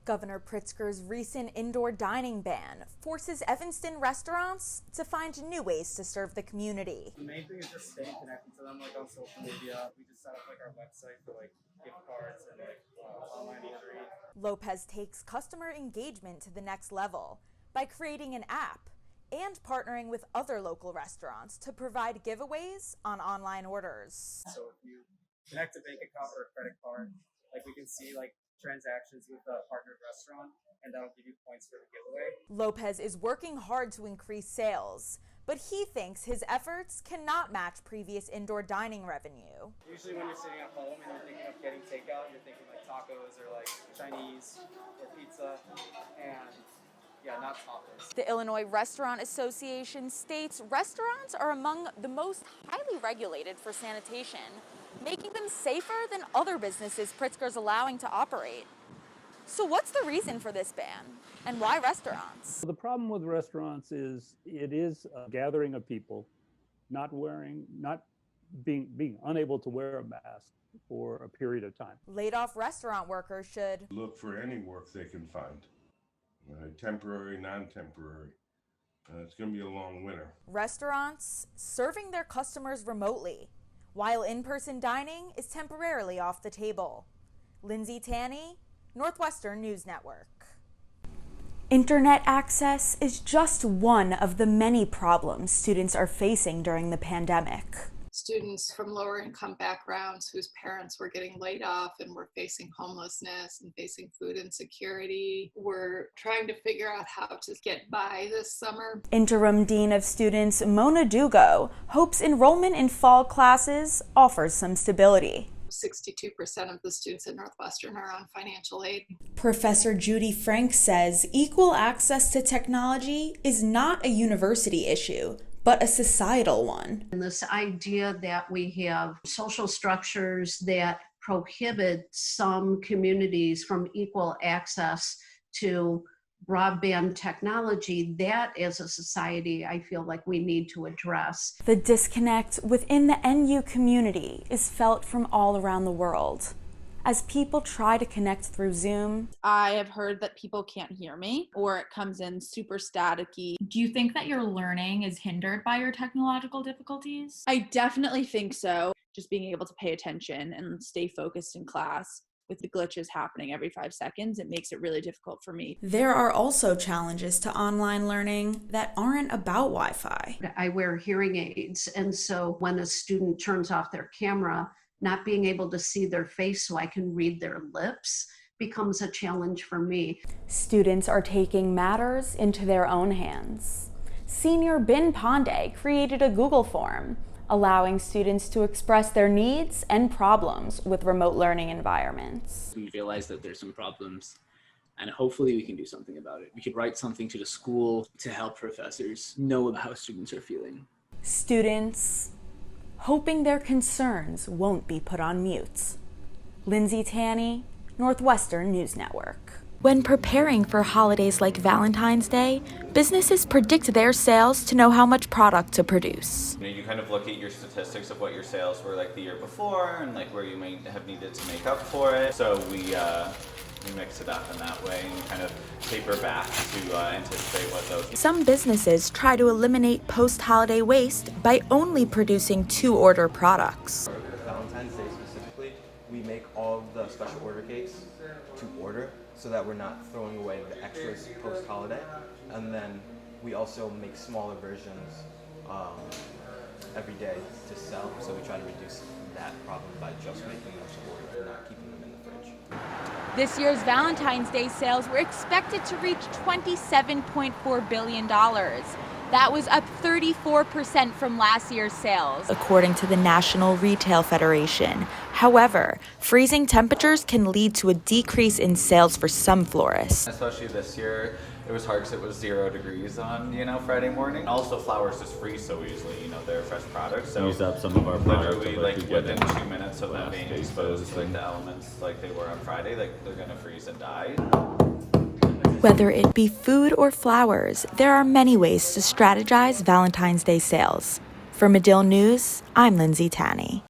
Governor Pritzker's recent indoor dining ban forces Evanston restaurants to find new ways to serve the community. The main thing is just staying connected to them, like on social media. We just set up like our website for like gift cards and like online ordering. Lopez takes customer engagement to the next level by creating an app and partnering with other local restaurants to provide giveaways on online orders. So if you connect a bank account or a credit card, like we can see like transactions with a partnered restaurant, and that'll give you points for the giveaway. Lopez is working hard to increase sales, but he thinks his efforts cannot match previous indoor dining revenue. Usually when you're sitting at home and you're thinking of getting takeout, you're thinking like tacos or like Chinese or pizza, and yeah, not tacos. The Illinois Restaurant Association states restaurants are among the most highly regulated for sanitation, making them safer than other businesses Pritzker's allowing to operate. So what's the reason for this ban, and why restaurants? The problem with restaurants is it is a gathering of people not being unable to wear a mask for a period of time. Laid off restaurant workers should look for any work they can find, temporary, non-temporary. It's going to be a long winter. Restaurants serving their customers remotely, while in-person dining is temporarily off the table. Lindsay Tanney, Northwestern News Network. Internet access is just one of the many problems students are facing during the pandemic. Students from lower income backgrounds whose parents were getting laid off and were facing homelessness and facing food insecurity were trying to figure out how to get by this summer. Interim Dean of Students Mona Dugo hopes enrollment in fall classes offers some stability. 62% of the students at Northwestern are on financial aid. Professor Judy Frank says equal access to technology is not a university issue, but a societal one. And this idea that we have social structures that prohibit some communities from equal access to broadband technology, that as a society, I feel like we need to address. The disconnect within the NU community is felt from all around the world. As people try to connect through Zoom, I have heard that people can't hear me or it comes in super staticky. Do you think that your learning is hindered by your technological difficulties? I definitely think so. Just being able to pay attention and stay focused in class with the glitches happening every 5 seconds, it makes it really difficult for me. There are also challenges to online learning that aren't about Wi-Fi. I wear hearing aids, and so when a student turns off their camera, not being able to see their face so I can read their lips becomes a challenge for me. Students are taking matters into their own hands. Senior Bin Pandey created a Google form, allowing students to express their needs and problems with remote learning environments. We realize that there's some problems, and hopefully we can do something about it. We could write something to the school to help professors know about how students are feeling. Students hoping their concerns won't be put on mute. Lindsay Tanney, Northwestern News Network. When preparing for holidays like Valentine's Day, businesses predict their sales to know how much product to produce. You kind of look at your statistics of what your sales were like the year before and like where you may have needed to make up for it. So we mix it up in that way and kind of taper back to anticipate what those. Some businesses try to eliminate post-holiday waste by only producing to-order products. For Valentine's Day specifically, we make all of the special order cakes to order so that we're not throwing away the extras post-holiday. And then we also make smaller versions every day to sell. So we try to reduce that problem by just making them to order and not keeping them in the fridge. This year's Valentine's Day sales were expected to reach $27.4 billion. That was up 34% from last year's sales, according to the National Retail Federation. However, freezing temperatures can lead to a decrease in sales for some florists. Especially this year, it was hard because it was 0 degrees on, Friday morning. Also, flowers just freeze so easily, they're a fresh product. So use up some of our products. Literally, within 2 minutes of them being exposed to the elements like they were on Friday, they're gonna freeze and die. Whether it be food or flowers, there are many ways to strategize Valentine's Day sales. For Medill News, I'm Lindsay Tanney.